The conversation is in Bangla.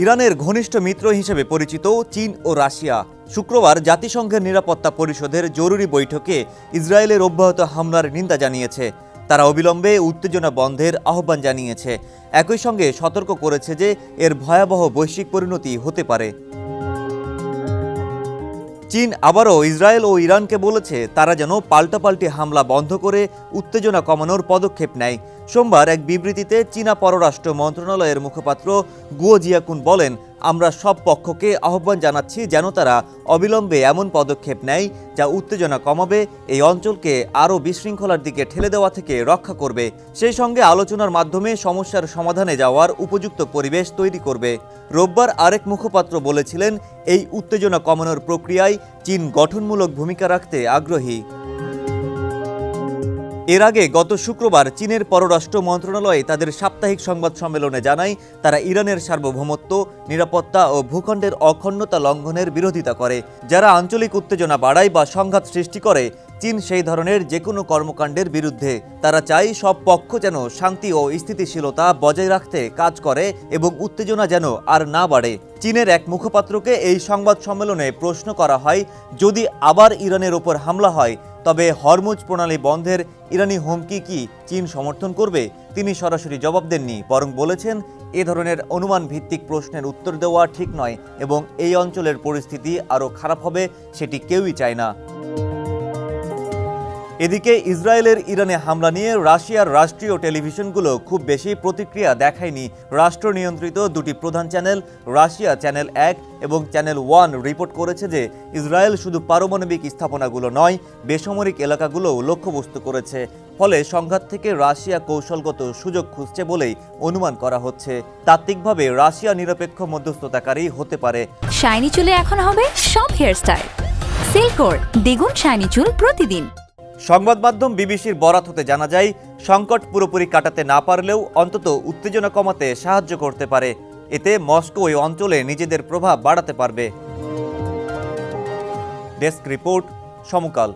ইরানের ঘনিষ্ঠ মিত্র হিসেবে পরিচিত চীন ও রাশিয়া শুক্রবার জাতিসংঘের নিরাপত্তা পরিষদের জরুরি বৈঠকে ইসরায়েলের অব্যাহত হামলার নিন্দা জানিয়েছে। তারা অবিলম্বে উত্তেজনা বন্ধের আহ্বান জানিয়েছে। একই সঙ্গে সতর্ক করেছে যে এর ভয়াবহ বৈশ্বিক পরিণতি হতে পারে। চীন আবারও ইসরায়েল ও ইরানকে বলেছে তারা যেন পাল্টাপাল্টি হামলা বন্ধ করে উত্তেজনা কমানোর পদক্ষেপ নেয়। সোমবার এক বিবৃতিতে চীনা পররাষ্ট্র মন্ত্রণালয়ের মুখপাত্র গুয়ো জিয়াকুন বলেন, আমরা সব পক্ষকে আহ্বান জানাচ্ছি যেন তারা অবিলম্বে এমন পদক্ষেপ নেয় যা উত্তেজনা কমাবে, এই অঞ্চলকে আরও বিশৃঙ্খলার দিকে ঠেলে দেওয়া থেকে রক্ষা করবে, সেই সঙ্গে আলোচনার মাধ্যমে সমস্যার সমাধানে যাওয়ার উপযুক্ত পরিবেশ তৈরি করবে। রোববার আরেক মুখপাত্র বলেছিলেন, এই উত্তেজনা কমানোর প্রক্রিয়ায় চীন গঠনমূলক ভূমিকা রাখতে আগ্রহী। এর আগে গত শুক্রবার চীনের পররাষ্ট্র মন্ত্রণালয় তাদের সাপ্তাহিক সংবাদ সম্মেলনে জানায় তারা ইরানের সার্বভৌমত্ব, নিরাপত্তা ও ভূখণ্ডের অখণ্ডতা লঙ্ঘনের বিরোধিতা করে। যারা আঞ্চলিক উত্তেজনা বাড়ায় বা সংঘাত সৃষ্টি করে, চীন সেই ধরনের যে কোনো কর্মকাণ্ডের বিরুদ্ধে। তারা চায় সব পক্ষ যেন শান্তি ও স্থিতিশীলতা বজায় রাখতে কাজ করে এবং উত্তেজনা যেন আর না বাড়ে। চীনের এক মুখপাত্রকে এই সংবাদ সম্মেলনে প্রশ্ন করা হয়, যদি আবার ইরানের ওপর হামলা হয় তবে হরমুজ প্রণালী বন্ধের ইরানি হুমকি কি চীন সমর্থন করবে? তিনি সরাসরি জবাব দেননি, বরং বলেছেন এ ধরনের অনুমান ভিত্তিক প্রশ্নের উত্তর দেওয়া ঠিক নয় এবং এই অঞ্চলের পরিস্থিতি আরও খারাপ হবে সেটি কেউই চায় না। এদিকে ইসরায়েলের ইরানে হামলা নিয়ে রাশিয়ার রাষ্ট্রীয় টেলিভিশনগুলো খুব বেশি প্রতিক্রিয়া দেখায়নি। রাষ্ট্র নিয়ন্ত্রিত দুটি প্রধান চ্যানেল রাশিয়া চ্যানেল 1 এবং চ্যানেল 1 রিপোর্ট করেছে যে ইসরায়েল শুধু পারমাণবিক স্থাপনাগুলো নয়, বেসামরিক এলাকাগুলোও লক্ষ্যবস্তু করেছে। ফলে সংঘাত থেকে রাশিয়া কৌশলগত সুযোগ খুঁজছে বলেই অনুমান করা হচ্ছে। তাত্ত্বিকভাবে রাশিয়া নিরপেক্ষ মধ্যস্থতাকারী হতে পারে। শাইনি চুলে এখন হবে সব হেয়ারস্টাইল। সিল্কোর দ্বিগুণ শাইনি চুল প্রতিদিন। সংবাদ মাধ্যম বিবিসির বরাত হতে জানা যায়, সংকট পুরোপুরি কাটাতে না পারলেও অন্তত উত্তেজনা কমাতে সাহায্য করতে পারে। এতে মস্কো ওই অঞ্চলে নিজেদের প্রভাব বাড়াতে পারবে। ডেস্ক রিপোর্ট, সমকাল।